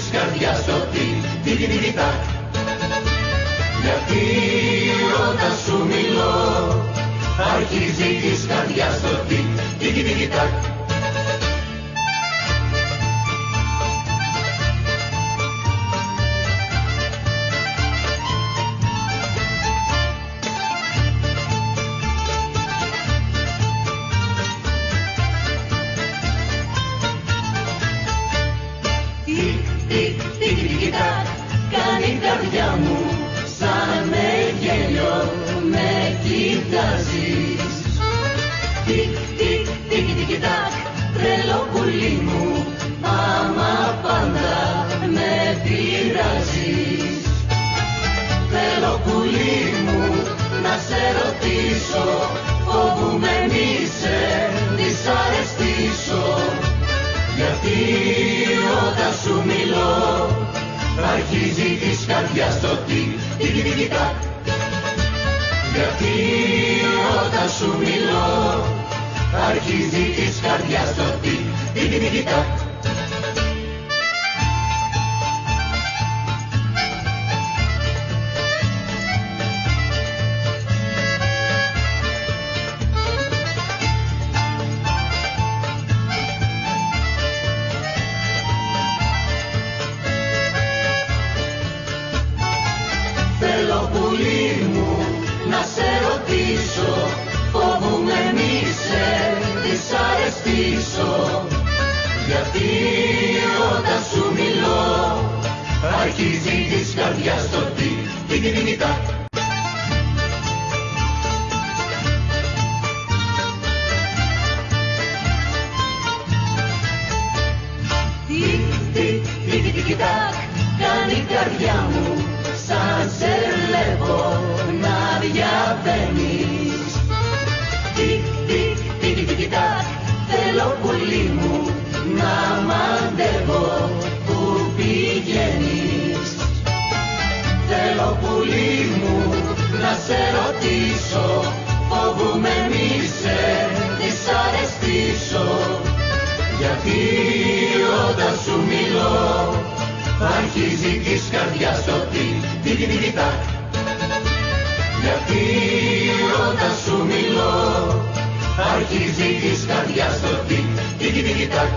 της καρδιάς το τι-τι-τι-τι-τακ. Γιατί όταν σου μιλώ αρχίζει της καρδιάς το τι-τι-τι-τι-τακ. Τικ-τικ-τικ-τικ-τακ, κάνει η καρδιά μου σαν με γέλιο με κοιτάζεις. Τικ-τικ-τικ-τικ-τακ, τρελό πουλί μου, άμα πάντα με πειράζεις. Θέλω πουλί μου να σε ρωτήσω, φοβούμαι μη σε δυσαρεστήσω. Γιατί όταν σου μιλώ αρχίζει της καρδιάς το τι-τι-τι-τι-τακ. Γιατί όταν σου μιλώ αρχίζει της καρδιάς το τι-τι-τι-τι-τακ. Θέλω πουλί μου να σε ρωτήσω, φοβούμαι μη σε δυσαρεστήσω. Γιατί όταν σου μιλώ αρχίζει της καρδιάς το τι-τι-τι-τι-τακ. Τικ-τικ-τικ-τικ-τακ, κάνει η καρδιά μου σαν σε βλέπω να διαβαίνεις. Τικ-τικ-τικ-τικ-τακ, θέλω πουλί μου να μαντεύω που πηγαίνεις. Θέλω πουλί μου να σε ρωτήσω, φοβούμαι μη σε δυσαρεστήσω. Γιατί όταν σου μιλώ αρχίζει της καρδιάς το τι-τι-τι-τι-τακ. Γιατί όταν σου μιλώ αρχίζει της καρδιάς το τι-τι-τι-τι-τακ.